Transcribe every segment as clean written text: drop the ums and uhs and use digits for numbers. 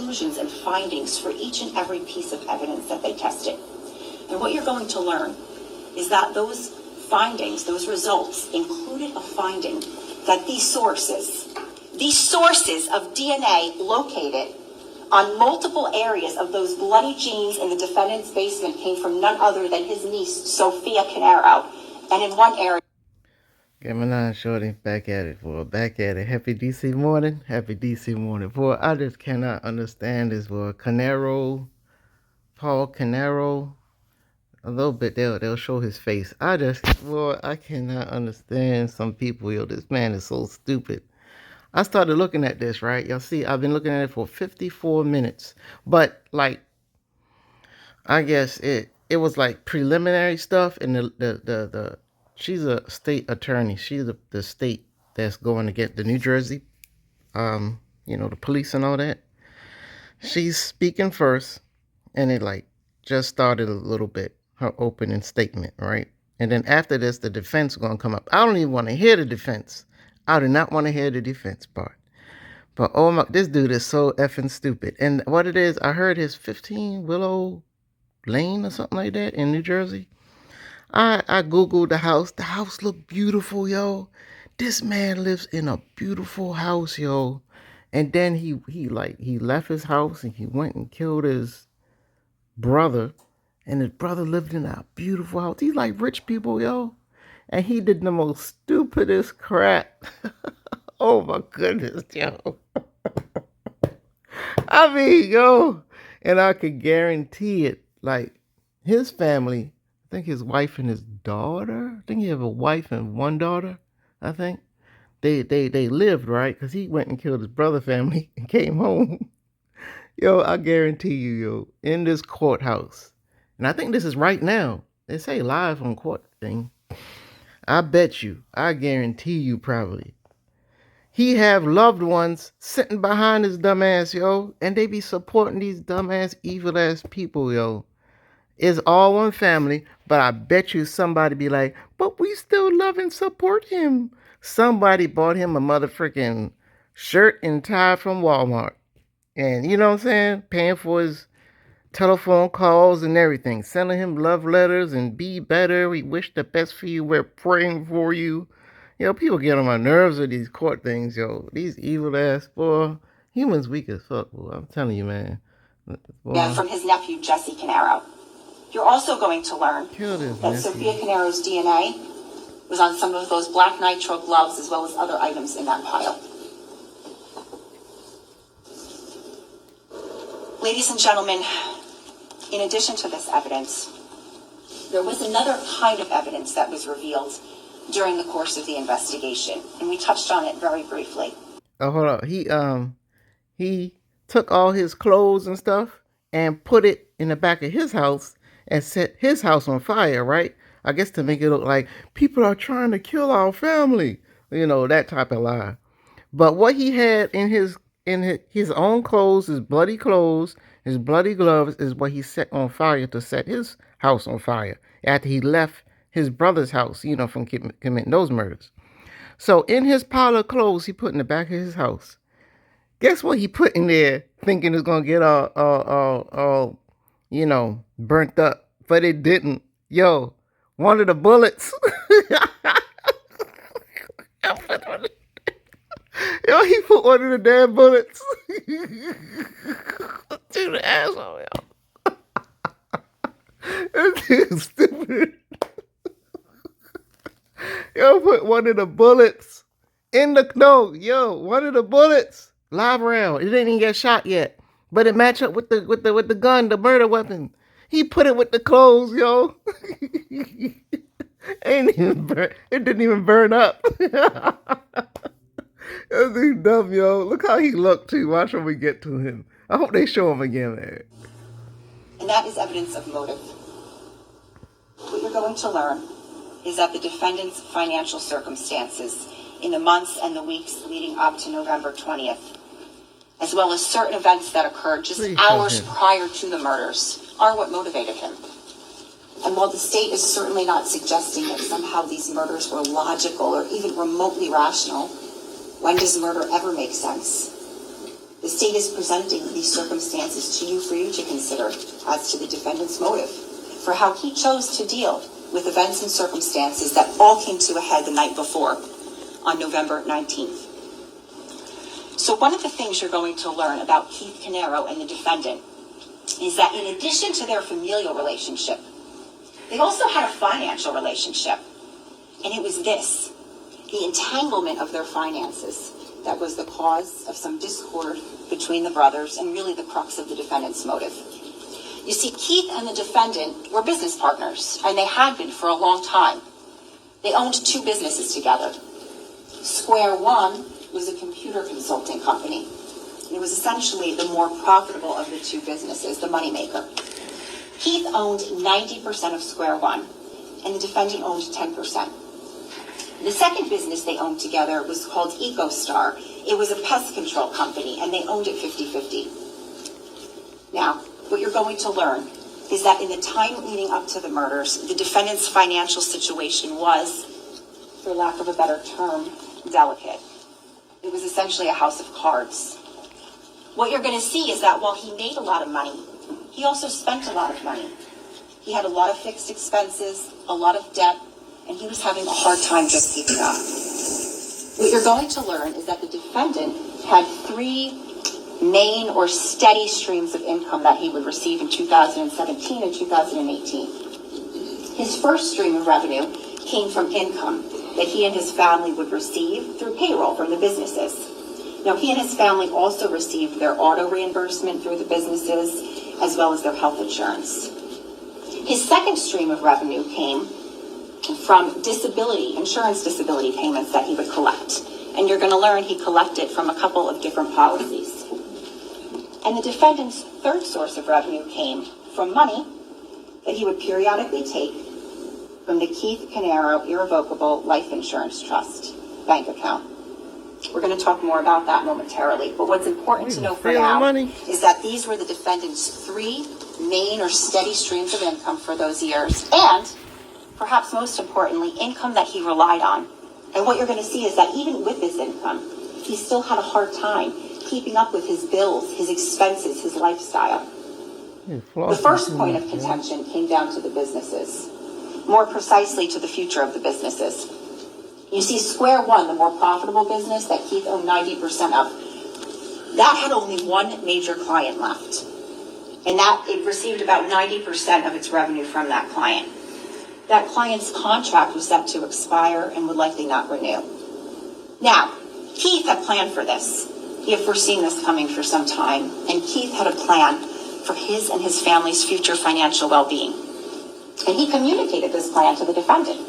conclusions and findings for each and every piece of evidence that they tested. And what you're going to learn is that those findings, those results, included a finding that these sources of DNA located on multiple areas of those bloody jeans in the defendant's basement came from none other than his niece, Sophia Canero. And in one area... Gemini Shorty back at it, boy. Back at it. Happy DC morning. Happy DC morning. Boy, I just cannot understand this, boy. Canero, Paul Canero. A little bit, they'll show his face. I cannot understand some people. Yo, this man is so stupid. I started looking at this, right? Y'all see, I've been looking at it for 54 minutes. But, like, I guess it was like preliminary stuff, and the she's a state attorney. She's the state that's going to get the New Jersey, the police and all that. She's speaking first, and it like just started a little bit, her opening statement, right? And then after this, the defense is going to come up. I don't even want to hear the defense. I do not want to hear the defense part. But oh my, this dude is so effing stupid. And what it is, I heard his 15 Willow Lane or something like that in New Jersey. I Googled the house. The house looked beautiful, yo. This man lives in a beautiful house, yo. And then he left his house and he went and killed his brother. And his brother lived in a beautiful house. He's like rich people, yo. And he did the most stupidest crap. Oh my goodness, yo. I mean, yo. And I could guarantee it. Like, his family, I think his wife and his daughter, I think he have a wife and one daughter, I think. They lived, right? Because he went and killed his brother family and came home. Yo, I guarantee you, yo, in this courthouse, and I think this is right now. They say live on court thing. I bet you, I guarantee you probably, he have loved ones sitting behind his dumbass, yo, and they be supporting these dumbass, evil ass people, yo. It's all one family, but I bet you somebody be like, but we still love and support him. Somebody bought him a motherfucking shirt and tie from Walmart. And you know what I'm saying? Paying for his telephone calls and everything. Sending him love letters and be better. We wish the best for you. We're praying for you. Yo, people get on my nerves with these court things, yo. These evil ass, boy. Humans weak as fuck, boy. I'm telling you, man. Boy. Yeah, from his nephew, Jesse Canero. You're also going to learn that Sophia Canero's DNA was on some of those black nitro gloves as well as other items in that pile. Ladies and gentlemen, in addition to this evidence, there was another kind of evidence that was revealed during the course of the investigation, and we touched on it very briefly. Oh, hold on. He took all his clothes and stuff and put it in the back of his house and set his house on fire, right? I guess to make it look like people are trying to kill our family. You know, that type of lie. But what he had in his own clothes, his bloody gloves, is what he set on fire to set his house on fire after he left his brother's house, from committing those murders. So in his pile of clothes he put in the back of his house, guess what he put in there thinking it's going to get all burnt up, but it didn't. Yo, one of the bullets. Yo, he put one of the damn bullets to the asshole, yo. This dude's stupid. Yo, put one of the bullets in the one of the bullets, live round. It didn't even get shot yet, but it matched up with the gun, the murder weapon. He put it with the clothes, yo. It didn't even burn up. That dude dumb, yo. Look how he looked too. Watch when we get to him. I hope they show him again, man. And that is evidence of motive. What you're going to learn is that the defendant's financial circumstances in the months and the weeks leading up to November 20th, as well as certain events that occurred just hours prior to the murders, are what motivated him. And while the state is certainly not suggesting that somehow these murders were logical or even remotely rational, when does murder ever make sense? The state is presenting these circumstances to you for you to consider as to the defendant's motive for how he chose to deal with events and circumstances that all came to a head the night before on November 19th. So one of the things you're going to learn about Keith Canero and the defendant is that in addition to their familial relationship, they also had a financial relationship. And it was this, the entanglement of their finances, that was the cause of some discord between the brothers and really the crux of the defendant's motive. You see, Keith and the defendant were business partners, and they had been for a long time. They owned two businesses together. Square One was a computer consulting company. It was essentially the more profitable of the two businesses, the moneymaker. Keith owned 90% of Square One, and the defendant owned 10%. The second business they owned together was called EcoStar. It was a pest control company, and they owned it 50-50. Now, what you're going to learn is that in the time leading up to the murders, the defendant's financial situation was, for lack of a better term, delicate. It was essentially a house of cards. What you're going to see is that while he made a lot of money, he also spent a lot of money. He had a lot of fixed expenses, a lot of debt, and he was having a hard time just keeping up. What you're going to learn is that the defendant had three main or steady streams of income that he would receive in 2017 and 2018. His first stream of revenue came from income that he and his family would receive through payroll from the businesses. Now, he and his family also received their auto reimbursement through the businesses, as well as their health insurance. His second stream of revenue came from insurance disability payments that he would collect. And you're going to learn he collected from a couple of different policies. And the defendant's third source of revenue came from money that he would periodically take from the Keith Canero Irrevocable Life Insurance Trust bank account. We're going to talk more about that momentarily. But what's important to know for now is that these were the defendant's three main or steady streams of income for those years. And perhaps most importantly, income that he relied on. And what you're going to see is that even with this income, he still had a hard time keeping up with his bills, his expenses, his lifestyle. The first point of contention came down to the businesses, more precisely to the future of the businesses. You see, Square One, the more profitable business that Keith owned 90% of, that had only one major client left. And that it received about 90% of its revenue from that client. That client's contract was set to expire and would likely not renew. Now, Keith had planned for this. He had foreseen this coming for some time, and Keith had a plan for his and his family's future financial well-being. And he communicated this plan to the defendant.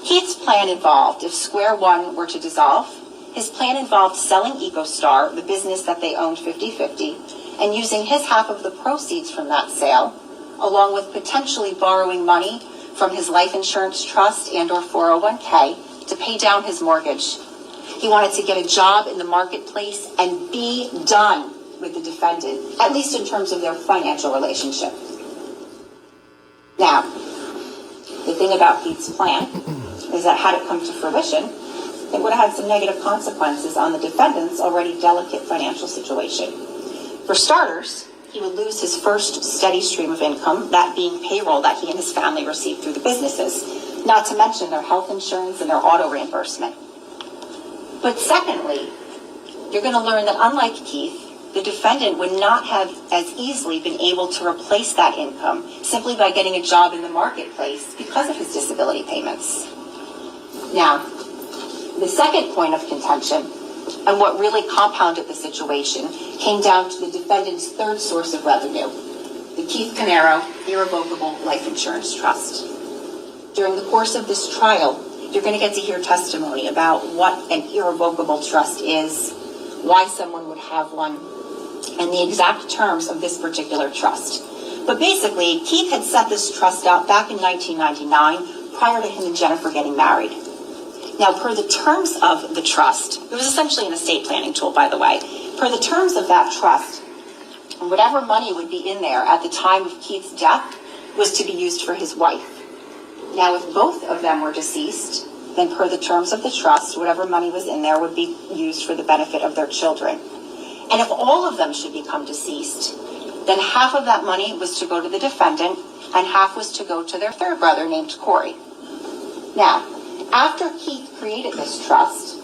Keith's plan involved, if Square One were to dissolve, his plan involved selling EcoStar, the business that they owned 50-50, and using his half of the proceeds from that sale, along with potentially borrowing money from his life insurance trust and or 401k to pay down his mortgage. He wanted to get a job in the marketplace and be done with the defendant, at least in terms of their financial relationship. Now, the thing about Keith's plan is that had it come to fruition, it would have had some negative consequences on the defendant's already delicate financial situation. For starters, he would lose his first steady stream of income, that being payroll that he and his family received through the businesses, not to mention their health insurance and their auto reimbursement. But secondly, you're going to learn that unlike Keith, the defendant would not have as easily been able to replace that income simply by getting a job in the marketplace because of his disability payments. Now, the second point of contention, and what really compounded the situation, came down to the defendant's third source of revenue, the Keith Canero Irrevocable Life Insurance Trust. During the course of this trial, you're going to get to hear testimony about what an irrevocable trust is, why someone would have one, and the exact terms of this particular trust. But basically, Keith had set this trust out back in 1999, prior to him and Jennifer getting married. Now, per the terms of the trust, it was essentially an estate planning tool, by the way. Per the terms of that trust, whatever money would be in there at the time of Keith's death was to be used for his wife. Now, if both of them were deceased, then per the terms of the trust, whatever money was in there would be used for the benefit of their children. And if all of them should become deceased, then half of that money was to go to the defendant and half was to go to their third brother named Corey. Now, after Keith created this trust,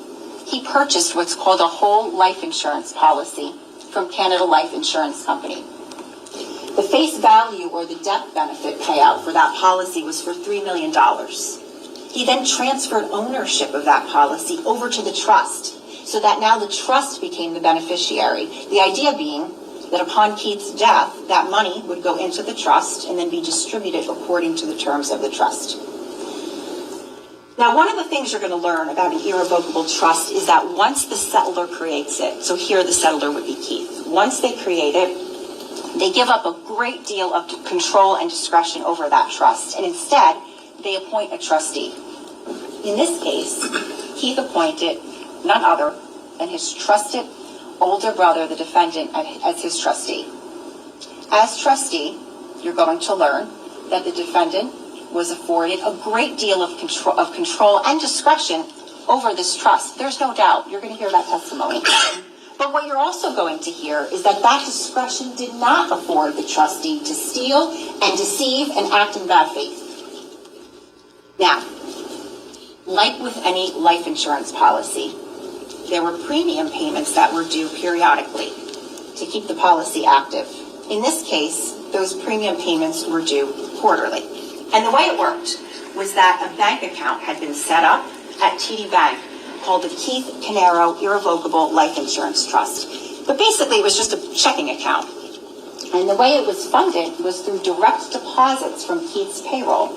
he purchased what's called a whole life insurance policy from Canada Life Insurance Company. The face value or the death benefit payout for that policy was for $3 million. He then transferred ownership of that policy over to the trust, so that now the trust became the beneficiary. The idea being that upon Keith's death, that money would go into the trust and then be distributed according to the terms of the trust. Now, one of the things you're going to learn about an irrevocable trust is that once the settlor creates it, so here the settlor would be Keith, once they create it, they give up a great deal of control and discretion over that trust, and instead, they appoint a trustee. In this case, Keith appointed none other than his trusted older brother, the defendant, as his trustee. As trustee, you're going to learn that the defendant was afforded a great deal of control and discretion over this trust. There's no doubt. You're going to hear that testimony. But what you're also going to hear is that that discretion did not afford the trustee to steal and deceive and act in bad faith. Now, like with any life insurance policy, there were premium payments that were due periodically to keep the policy active. In this case, those premium payments were due quarterly. And the way it worked was that a bank account had been set up at TD Bank called the Keith Canero Irrevocable Life Insurance Trust. But basically, it was just a checking account. And the way it was funded was through direct deposits from Keith's payroll.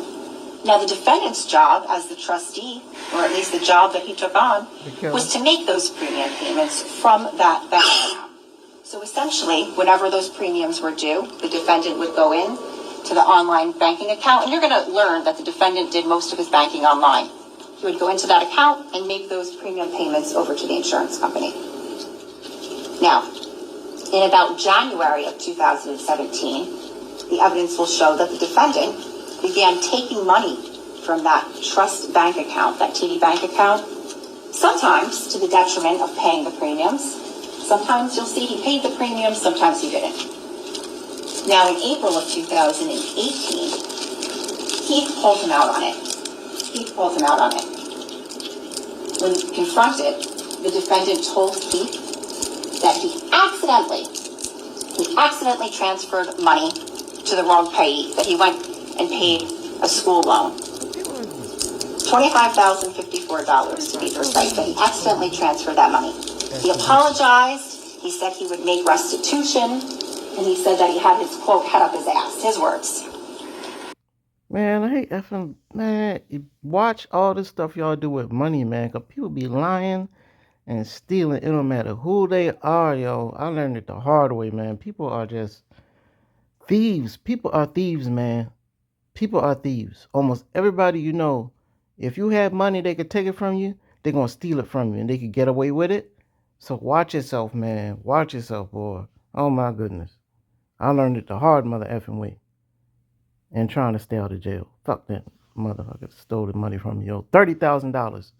Now, the defendant's job as the trustee, or at least the job that he took on, was to make those premium payments from that bank account. So essentially, whenever those premiums were due, the defendant would go in to the online banking account, and you're going to learn that the defendant did most of his banking online. He would go into that account and make those premium payments over to the insurance company. Now, in about January of 2017, the evidence will show that the defendant began taking money from that trust bank account, that TD Bank account, sometimes to the detriment of paying the premiums. Sometimes you'll see he paid the premiums, sometimes he didn't. Now, in April of 2018, Keith pulled him out on it. When confronted, the defendant told Keith that he accidentally transferred money to the wrong payee, that he went and paid a school loan. $25,054 to be precise, that he accidentally transferred that money. He apologized, he said he would make restitution, and he said that he had his, quote, head up his ass, his words. Man, I hate effing, man, watch all this stuff y'all do with money, man, because people be lying and stealing. It don't matter who they are, yo. I learned it the hard way, man. People are just thieves. People are thieves, man. People are thieves. Almost everybody you know, if you have money they could take it from you, they're going to steal it from you and they could get away with it. So watch yourself, man. Watch yourself, boy. Oh, my goodness. I learned it the hard mother effing way. And trying to stay out of jail. Fuck that motherfucker stole the money from you. $30,000.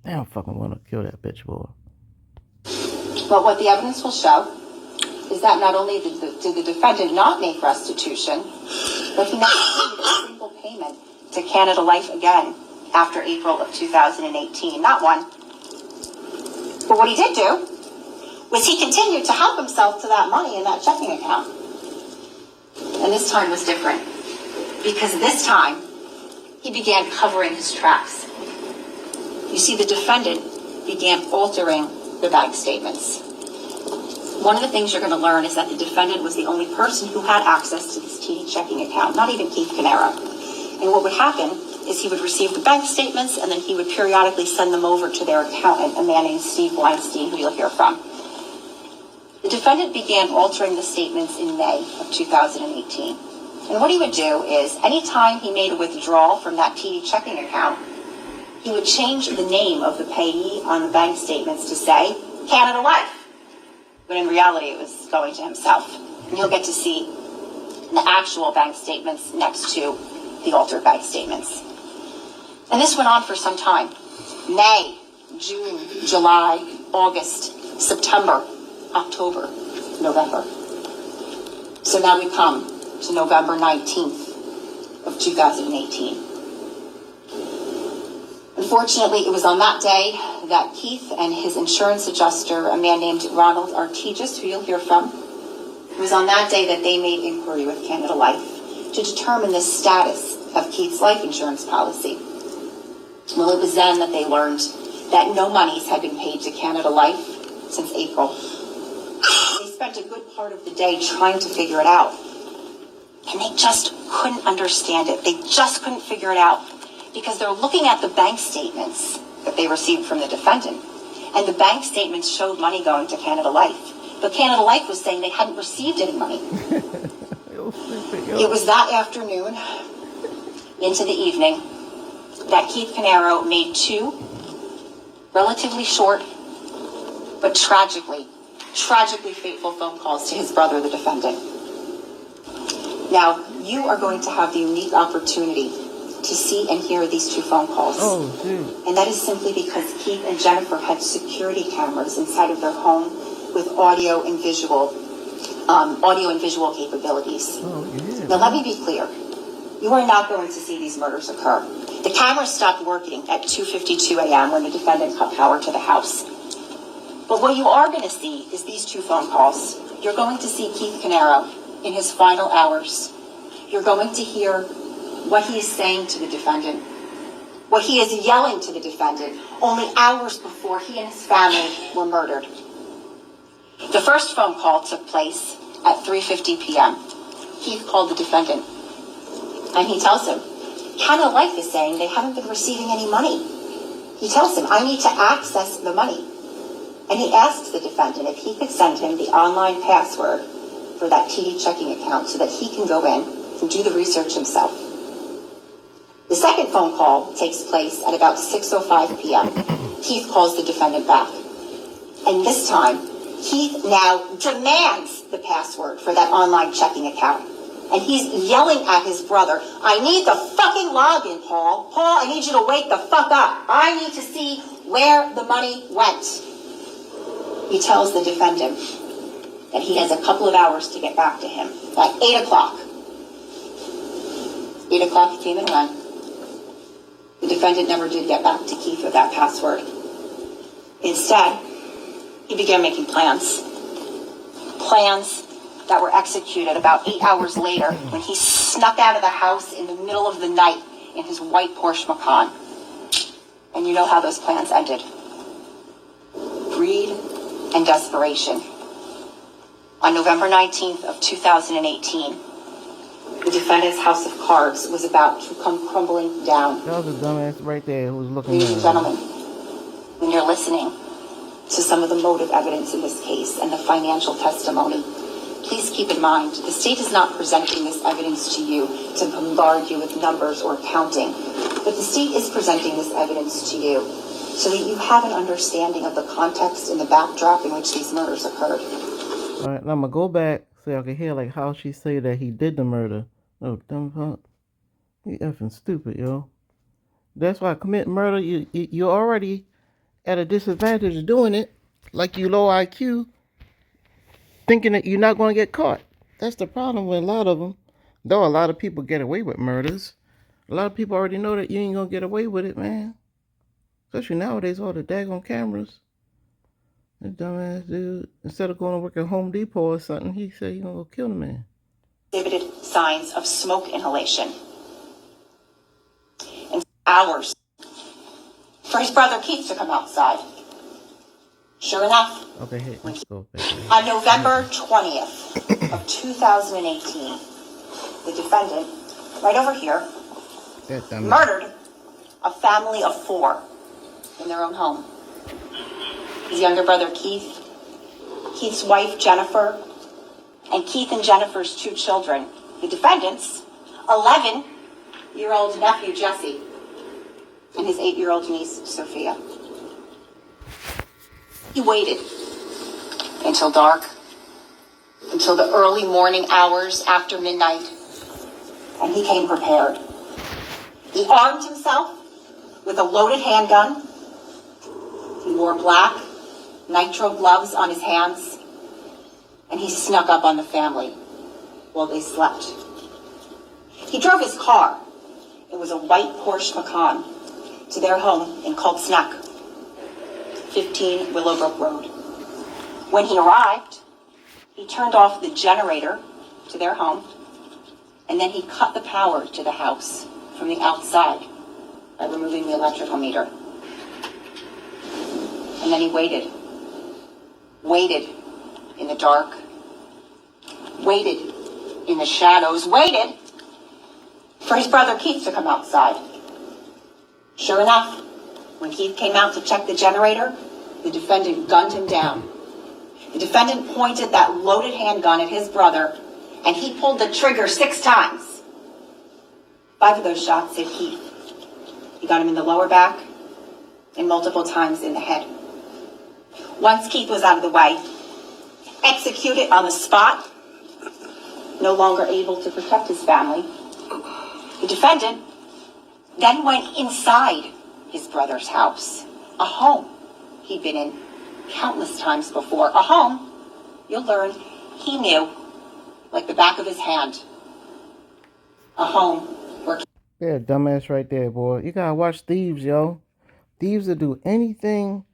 They don't fucking want to kill that bitch, boy. But what the evidence will show is that not only did the defendant not make restitution, but he never made a single payment to Canada Life again after April of 2018. Not one. But what he did do was he continued to help himself to that money in that checking account. And this time was different, because this time he began covering his tracks. You see, the defendant began altering the bank statements. One of the things you're going to learn is that the defendant was the only person who had access to this TD checking account, not even Keith Canero. And what would happen is he would receive the bank statements, and then he would periodically send them over to their accountant, a man named Steve Weinstein, who you'll hear from. The defendant began altering the statements in May of 2018. And what he would do is, anytime he made a withdrawal from that TD checking account, he would change the name of the payee on the bank statements to say Canada Life. But in reality, it was going to himself. And you'll get to see the actual bank statements next to the altered bank statements. And this went on for some time. May, June, July, August, September. October, November. So now we come to November 19th of 2018. Unfortunately, it was on that day that Keith and his insurance adjuster, a man named Ronald Artigas, who you'll hear from, it was on that day that they made inquiry with Canada Life to determine the status of Keith's life insurance policy. Well, it was then that they learned that no monies had been paid to Canada Life since April. They spent a good part of the day trying to figure it out. And they just couldn't understand it. They just couldn't figure it out because they're looking at the bank statements that they received from the defendant. And the bank statements showed money going to Canada Life. But Canada Life was saying they hadn't received any money. It was that afternoon into the evening that Keith Canero made two relatively short but tragically fateful phone calls to his brother, the defendant. Now, you are going to have the unique opportunity to see and hear these two phone calls. Oh, shoot. And that is simply because Keith and Jennifer had security cameras inside of their home with audio and visual capabilities. Oh, yeah. Now, let me be clear. You are not going to see these murders occur. The cameras stopped working at 2:52 a.m. when the defendant cut power to the house. But what you are going to see is these two phone calls. You're going to see Keith Canero in his final hours. You're going to hear what he is saying to the defendant, what he is yelling to the defendant only hours before he and his family were murdered. The first phone call took place at 3:50 p.m. Keith called the defendant, and he tells him, Canada Life is saying they haven't been receiving any money. He tells him, I need to access the money. And he asks the defendant if he could send him the online password for that TD checking account so that he can go in and do the research himself. The second phone call takes place at about 6:05 p.m. Keith calls the defendant back. And this time, Keith now demands the password for that online checking account. And he's yelling at his brother, I need the fucking login, Paul. Paul, I need you to wake the fuck up. I need to see where the money went. He tells the defendant that he has a couple of hours to get back to him. At 8 o'clock. 8 o'clock came and went. The defendant never did get back to Keith with that password. Instead, he began making plans. Plans that were executed about 8 hours later when he snuck out of the house in the middle of the night in his white Porsche Macan. And you know how those plans ended. Greed and desperation. On November 19th of 2018, the defendant's house of cards was about to come crumbling down. That was a dumbass right there who was looking Ladies at and gentlemen, when you're listening to some of the motive evidence in this case and the financial testimony, please keep in mind, the state is not presenting this evidence to you to bombard you with numbers or counting, but the state is presenting this evidence to you so that you have an understanding of the context and the backdrop in which these murders occurred. All right, now I'm going to go back so I can hear like how she say that he did the murder. Oh, dumb fuck. You effing stupid, yo. That's why commit murder, you're already at a disadvantage of doing it, like you low IQ, thinking that you're not going to get caught. That's the problem with a lot of them. Though a lot of people get away with murders, a lot of people already know that you ain't going to get away with it, man. Especially nowadays, all the daggone cameras. That dumbass dude, instead of going to work at Home Depot or something, he said he's going to go kill the man. Exhibited signs of smoke inhalation. And hours for his brother Keith to come outside. Sure enough, Okay, hey, let's go back. on November 20th of 2018, the defendant, right over here, That dumbass. murdered a family of 4 in their own home. His younger brother Keith, Keith's wife Jennifer, and Keith and Jennifer's 2 children. The defendant's 11-year-old nephew Jesse and his 8-year-old niece Sophia. He waited until dark, until the early morning hours after midnight, and he came prepared. He armed himself with a loaded handgun. He wore black nitro gloves on his hands and he snuck up on the family while they slept. He drove his car. It was a white Porsche Macan to their home in Coltsneck, 15 Willowbrook Road. When he arrived, he turned off the generator to their home, and then he cut the power to the house from the outside by removing the electrical meter. And then he waited in the dark, waited in the shadows, waited for his brother Keith to come outside. Sure enough, when Keith came out to check the generator, the defendant gunned him down. The defendant pointed that loaded handgun at his brother, and he pulled the trigger 6 times. 5 of those shots hit Keith. He got him in the lower back and multiple times in the head. Once Keith was out of the way, executed on the spot, no longer able to protect his family, the defendant then went inside his brother's house, a home he'd been in countless times before, a home you'll learn he knew like the back of his hand, a home where... Yeah, dumbass right there, boy. You gotta watch thieves, yo. Thieves will do anything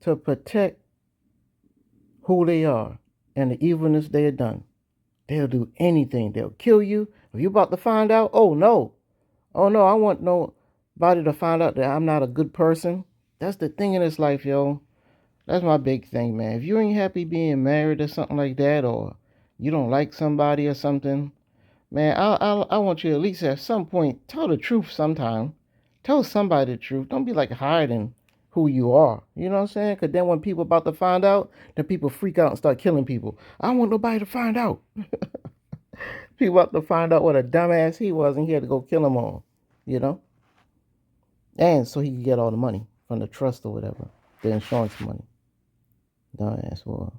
to protect who they are and the evilness they have done. They'll do anything. They'll kill you. If you're about to find out, oh no, I want nobody to find out that I'm not a good person. That's the thing in this life, yo. That's my big thing, man. If you ain't happy being married or something like that, or you don't like somebody or something, man, I want you at least at some point, tell the truth sometime. Tell somebody the truth. Don't be like hiding who you are. You know what I'm saying? Because then when people about to find out, then people freak out and start killing people. I don't want nobody to find out. People about to find out what a dumbass he was, and he had to go kill them all. You know? And so he could get all the money from the trust or whatever. The insurance money. Dumbass boy.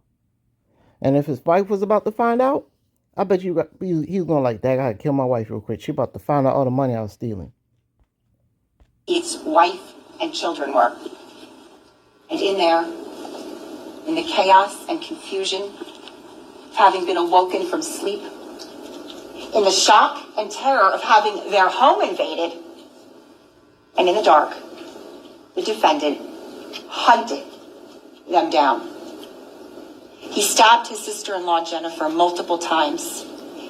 And if his wife was about to find out, I bet he was going to like, Dad, I gotta kill my wife real quick. She about to find out all the money I was stealing. Keith's wife and children were. And in there, in the chaos and confusion of having been awoken from sleep, in the shock and terror of having their home invaded, and in the dark, the defendant hunted them down. He stabbed his sister-in-law, Jennifer, multiple times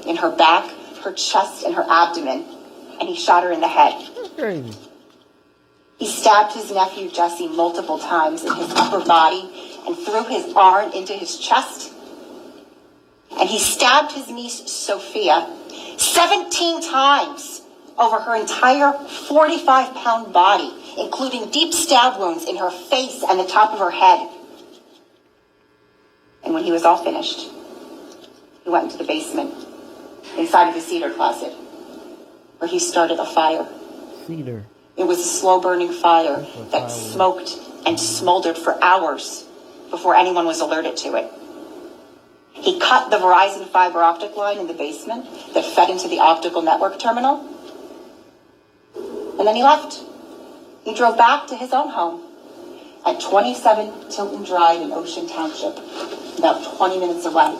in her back, her chest, and her abdomen, and he shot her in the head. That's crazy. He stabbed his nephew, Jesse, multiple times in his upper body and threw his arm into his chest. And he stabbed his niece, Sophia, 17 times over her entire 45-pound body, including deep stab wounds in her face and the top of her head. And when he was all finished, he went into the basement, inside of the cedar closet, where he started a fire. Cedar. It was a slow-burning fire that smoked and smoldered for hours before anyone was alerted to it. He cut the Verizon fiber optic line in the basement that fed into the optical network terminal. And then he left. He drove back to his own home at 27 Tilton Drive in Ocean Township, about 20 minutes away,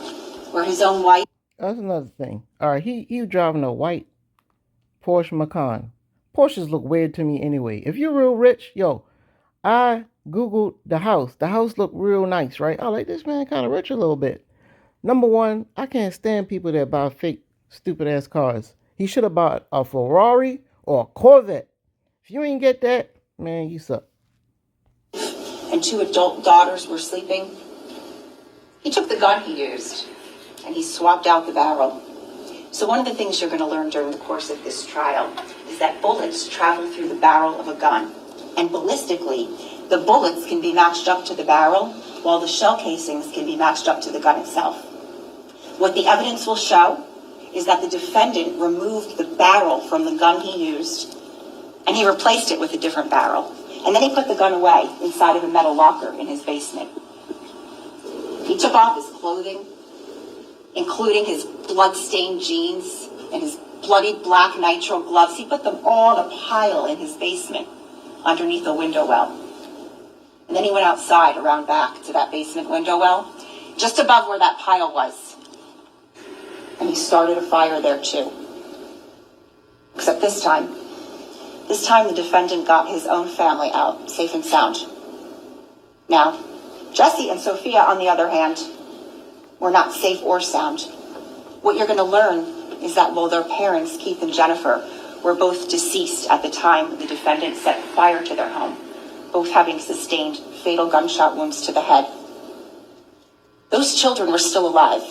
where his own wife... That's another thing. All right, he driving a white Porsche Macan. Porsches look weird to me anyway. If you're real rich, yo, I Googled the house. The house looked real nice, right? I like this man kind of rich a little bit. Number one, I can't stand people that buy fake, stupid-ass cars. He should have bought a Ferrari or a Corvette. If you ain't get that, man, you suck. And 2 adult daughters were sleeping. He took the gun he used, and he swapped out the barrel. So one of the things you're going to learn during the course of this trial is that bullets travel through the barrel of a gun. And ballistically, the bullets can be matched up to the barrel, while the shell casings can be matched up to the gun itself. What the evidence will show is that the defendant removed the barrel from the gun he used, and he replaced it with a different barrel. And then he put the gun away inside of a metal locker in his basement. He took off his clothing, including his blood-stained jeans and his bloody black nitrile gloves. He put them all in a pile in his basement underneath a window well. And then he went outside around back to that basement window well, just above where that pile was. And he started a fire there too. Except this time the defendant got his own family out, safe and sound. Now, Jesse and Sophia, on the other hand, were not safe or sound. What you're going to learn is that while their parents, Keith and Jennifer, were both deceased at the time the defendant set fire to their home, both having sustained fatal gunshot wounds to the head, those children were still alive.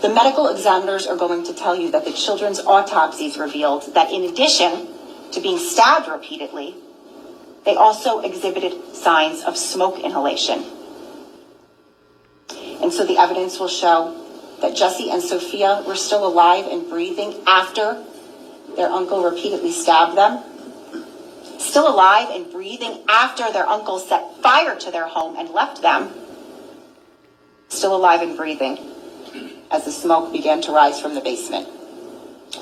The medical examiners are going to tell you that the children's autopsies revealed that in addition to being stabbed repeatedly, they also exhibited signs of smoke inhalation. And so the evidence will show that Jesse and Sophia were still alive and breathing after their uncle repeatedly stabbed them. Still alive and breathing after their uncle set fire to their home and left them. Still alive and breathing as the smoke began to rise from the basement.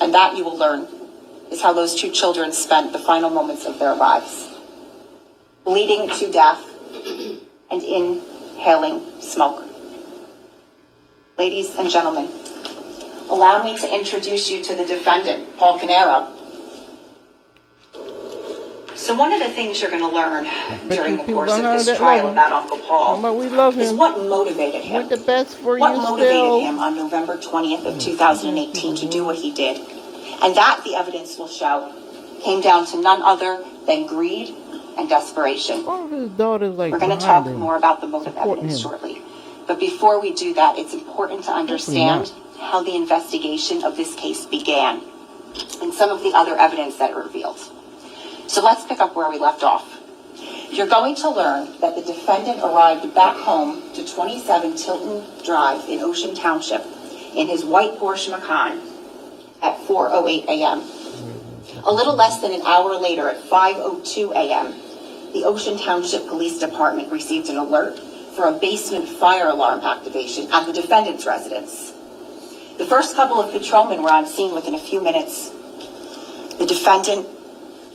And that, you will learn, is how those two children spent the final moments of their lives. Bleeding to death and inhaling smoke. Ladies and gentlemen, allow me to introduce you to the defendant, Paul Canero. So one of the things you're going to learn during the course of this trial about Uncle Paul we love him. is what motivated him. We're the best for what you motivated still. him on November 20th of 2018 to do what he did. And that, the evidence will show, came down to none other than greed and desperation. All of his daughters We're going to talk him, more about the motive evidence shortly. But before we do that, it's important to understand how the investigation of this case began and some of the other evidence that it revealed. So let's pick up where we left off. You're going to learn that the defendant arrived back home to 27 Tilton Drive in Ocean Township in his white Porsche Macan at 4:08 a.m. A little less than an hour later, at 5:02 a.m., the Ocean Township Police Department received an alert for a basement fire alarm activation at the defendant's residence. The first couple of patrolmen were on scene within a few minutes. The defendant,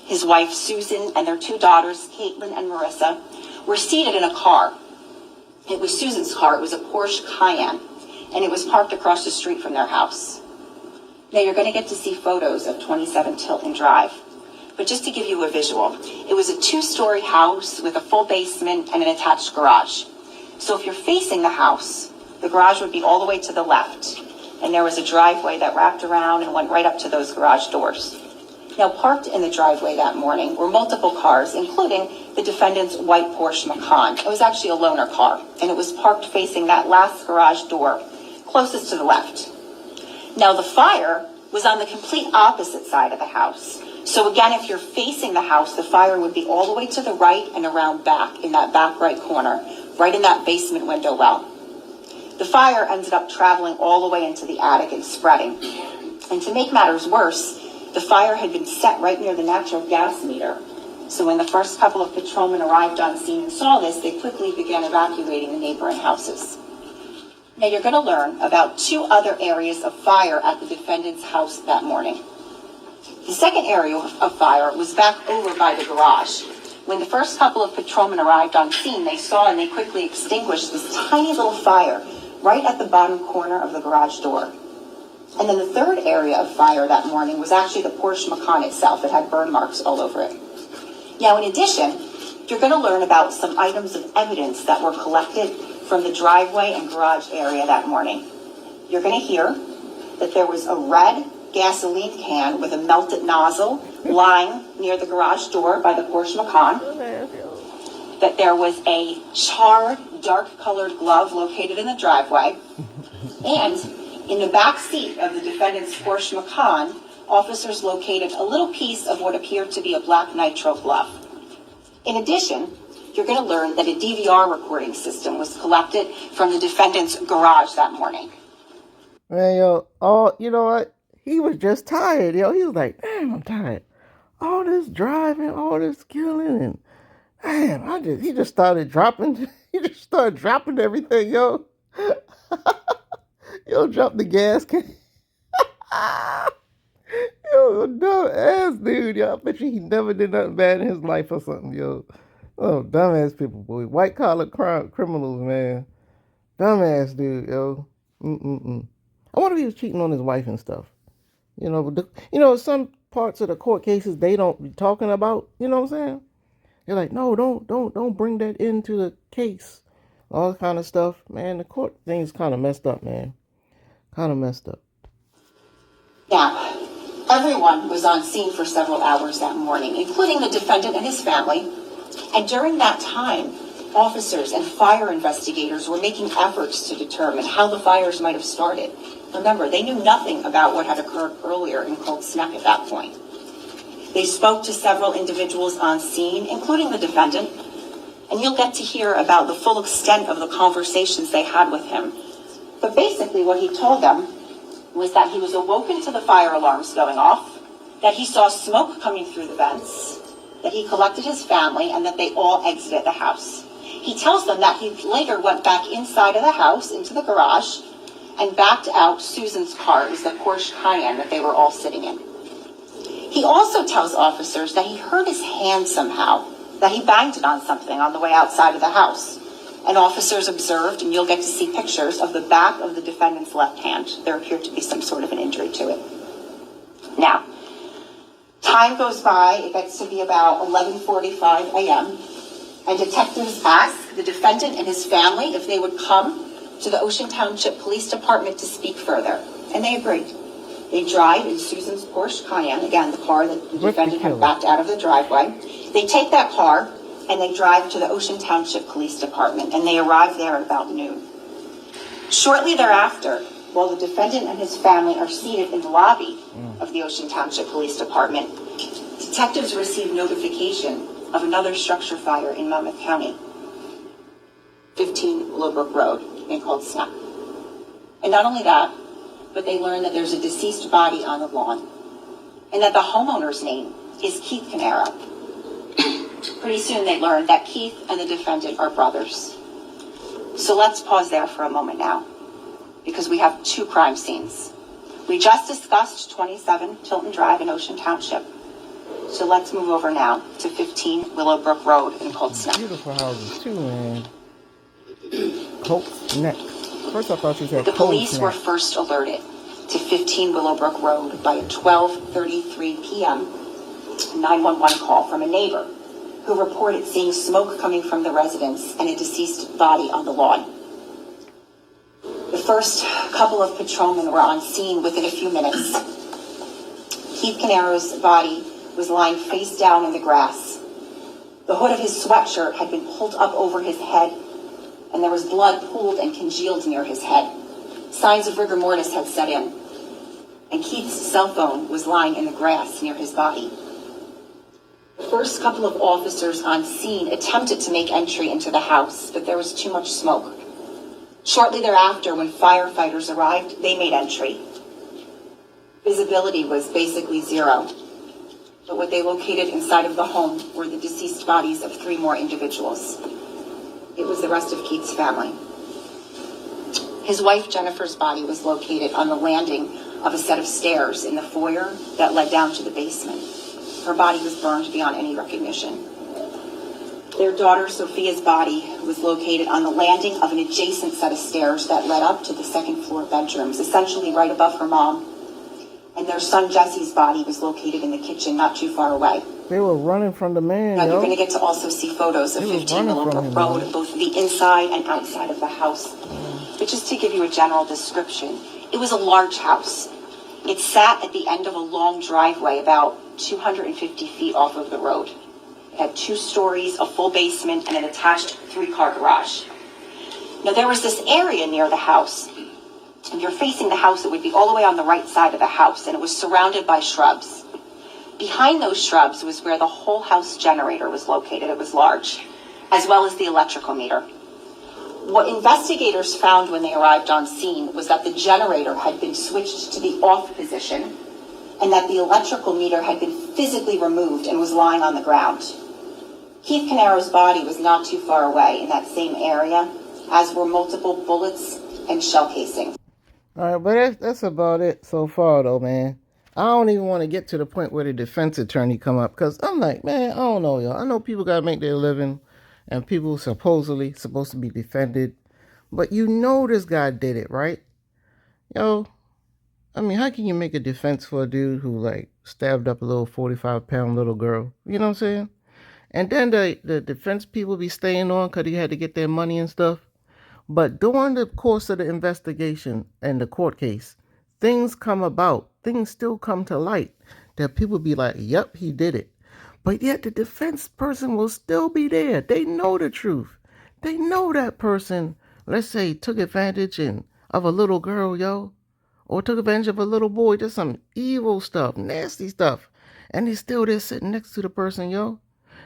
his wife Susan, and their two daughters, Caitlin and Marissa, were seated in a car. It was Susan's car. It was a Porsche Cayenne, and it was parked across the street from their house. Now, you're going to get to see photos of 27 Tilton Drive. But just to give you a visual, it was a two-story house with a full basement and an attached garage. So if you're facing the house, the garage would be all the way to the left, and there was a driveway that wrapped around and went right up to those garage doors. Now, parked in the driveway that morning were multiple cars, including the defendant's white Porsche Macan. It was actually a loaner car, and it was parked facing that last garage door, closest to the left. Now, the fire was on the complete opposite side of the house. So again, if you're facing the house, the fire would be all the way to the right and around back, in that back right corner, right in that basement window well. The fire ended up traveling all the way into the attic and spreading. And to make matters worse, the fire had been set right near the natural gas meter. So when the first couple of patrolmen arrived on scene and saw this, they quickly began evacuating the neighboring houses. Now, you're going to learn about two other areas of fire at the defendant's house that morning. The second area of fire was back over by the garage. When the first couple of patrolmen arrived on scene, they saw and they quickly extinguished this tiny little fire right at the bottom corner of the garage door. And then the third area of fire that morning was actually the Porsche Macan itself. It had burn marks all over it. Now, in addition, you're going to learn about some items of evidence that were collected from the driveway and garage area that morning. You're going to hear that there was a red gasoline can with a melted nozzle lying near the garage door by the Porsche Macan, that there was a charred, dark-colored glove located in the driveway, and in the back seat of the defendant's Porsche Macan, officers located a little piece of what appeared to be a black nitrile glove. In addition, you're going to learn that a DVR recording system was collected from the defendant's garage that morning. Man, you know what? He was just tired, yo. He was like, damn, I'm tired. All this driving, all this killing, and damn, he just started dropping. He just started dropping everything, yo. Yo, drop the gas can. Yo, dumb ass dude, yo. I bet you he never did nothing bad in his life or something, yo. Oh, dumbass people, boy. White collar criminals, man. Dumbass dude, yo. Mm-mm-mm. I wonder if he was cheating on his wife and stuff. Some parts of the court cases they don't be talking about. You know what I'm saying? They're like, no, don't bring that into the case. All that kind of stuff. Man, the court thing's kind of messed up, man. Kind of messed up. Now, everyone was on scene for several hours that morning, including the defendant and his family. And during that time, officers and fire investigators were making efforts to determine how the fires might have started. Remember, they knew nothing about what had occurred earlier in Cold Snap at that point. They spoke to several individuals on scene, including the defendant, and you'll get to hear about the full extent of the conversations they had with him. But basically what he told them was that he was awoken to the fire alarms going off, that he saw smoke coming through the vents, that he collected his family, and that they all exited the house. He tells them that he later went back inside of the house, into the garage, and backed out Susan's car. It was the Porsche Cayenne that they were all sitting in. He also tells officers that he hurt his hand somehow, that he banged it on something on the way outside of the house. And officers observed, and you'll get to see pictures of the back of the defendant's left hand. There appeared to be some sort of an injury to it. Now, time goes by. It gets to be about 11:45 a.m. And detectives ask the defendant and his family if they would come to the Ocean Township Police Department to speak further. And they agreed. They drive in Susan's Porsche Cayenne, again, the car that the defendant had backed out of the driveway. They take that car and they drive to the Ocean Township Police Department, and they arrive there at about noon. Shortly thereafter, while the defendant and his family are seated in the lobby of the Ocean Township Police Department, detectives receive notification of another structure fire in Monmouth County, 15 Willowbrook Road in Cold Snap. And not only that, but they learn that there's a deceased body on the lawn, and that the homeowner's name is Keith Canaro. Pretty soon they learn that Keith and the defendant are brothers. So let's pause there for a moment now, because we have two crime scenes. We just discussed 27 Tilton Drive in Ocean Township. So let's move over now to 15 Willowbrook Road in Cold Snap. Beautiful houses too, man. Cold Snap. First I thought you said the Cold police Snap. were first alerted to 15 Willowbrook Road by a 12:33 p.m. 911 call from a neighbor who reported seeing smoke coming from the residence and a deceased body on the lawn. The first couple of patrolmen were on scene within a few minutes. Keith Canaro's body was lying face down in the grass. The hood of his sweatshirt had been pulled up over his head, and there was blood pooled and congealed near his head. Signs of rigor mortis had set in, and Keith's cell phone was lying in the grass near his body. The first couple of officers on scene attempted to make entry into the house, but there was too much smoke. Shortly thereafter, when firefighters arrived, they made entry. Visibility was basically zero, but what they located inside of the home were the deceased bodies of 3 more individuals. It was the rest of Keith's family. His wife Jennifer's body was located on the landing of a set of stairs in the foyer that led down to the basement. Her body was burned beyond any recognition. Their daughter Sophia's body was located on the landing of an adjacent set of stairs that led up to the second floor bedrooms, essentially right above her mom. And their son Jesse's body was located in the kitchen not too far away. They were running from the man, Now, yo. you're going to get to also see photos of 15 Willowbrook Road, both the inside and outside of the house. But just to give you a general description, it was a large house. It sat at the end of a long driveway about 250 feet off of the road. It had 2 stories, a full basement, and an attached 3-car garage. Now, there was this area near the house. If you're facing the house, it would be all the way on the right side of the house, and it was surrounded by shrubs. Behind those shrubs was where the whole house generator was located. It was large, as well as the electrical meter. What investigators found when they arrived on scene was that the generator had been switched to the off position, and that the electrical meter had been physically removed and was lying on the ground. Keith Canaro's body was not too far away in that same area, as were multiple bullets and shell casings. All right, but that's about it so far, though, man. I don't even want to get to the point where the defense attorney come up, because I'm like, man, I don't know, y'all. I know people got to make their living, and people supposedly supposed to be defended, But you know this guy did it, right? Yo, I mean, how can you make a defense for a dude who like stabbed up a little 45-pound little girl? You know what I'm saying? And then the defense people be staying on because he had to get their money and stuff. But during the course of the investigation and the court case, things come about. Things still come to light that people be like, yep, he did it. But yet the defense person will still be there. They know the truth. They know that person, let's say, took advantage of a little girl, yo, or took advantage of a little boy, just some evil stuff, nasty stuff. And they still there sitting next to the person, yo.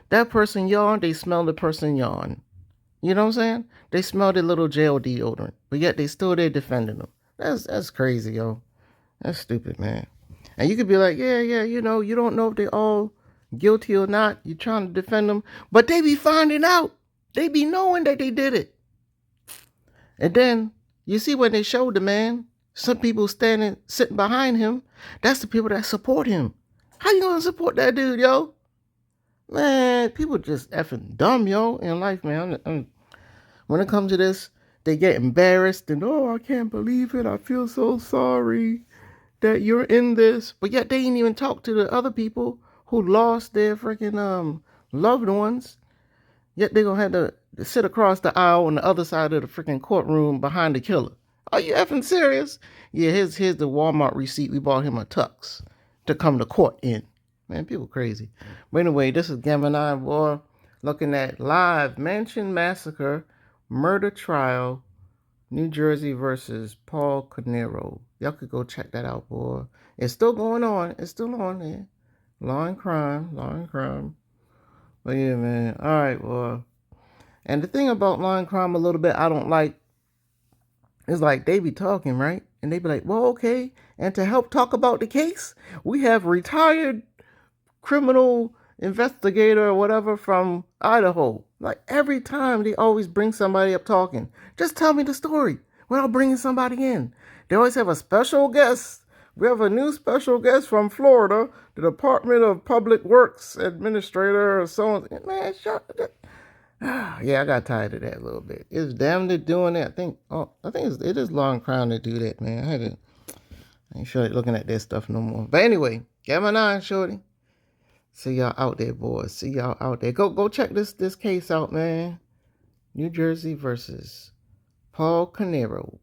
That person yawned, they smell the person yawn. You know what I'm saying? They smell the little jail deodorant, but yet they still there defending them. That's crazy, yo. That's stupid, man. And you could be like, yeah, you know, you don't know if they all guilty or not. You're trying to defend them, but they be finding out. They be knowing that they did it. And then you see when they showed the man, some people sitting behind him. That's the people that support him. How you gonna support that dude, yo? Man, people just effing dumb, yo, in life, man. When it comes to this, they get embarrassed and, oh, I can't believe it. I feel so sorry that you're in this. But yet they ain't even talk to the other people who lost their freaking loved ones. Yet they gonna have to sit across the aisle on the other side of the freaking courtroom behind the killer. Are you effing serious? Yeah, here's the Walmart receipt. We bought him a tux to come to court in. Man, people crazy. But anyway, this is Gemini Boy looking at live Mansion Massacre murder trial, New Jersey versus Paul Carnero. Y'all could go check that out, boy. It's still going on. It's still on there. Law and crime. But yeah, man. All right, boy. And the thing about law and crime a little bit I don't like is like they be talking, right? And they be like, well, okay. And to help talk about the case, we have retired criminal investigator or whatever from Idaho. Like every time they always bring somebody up talking. Just tell me the story without bringing somebody in. They always have a special guest. We have a new special guest from Florida, the Department of Public Works Administrator or so on. Man, shut up. Yeah, I got tired of that a little bit. It's them that doing that. I think it is Law and Crime to do that, man. I ain't sure looking at that stuff no more. But anyway, Gemini, shorty. See y'all out there, boys. See y'all out there. Go check this case out, man. New Jersey versus Paul Carnero.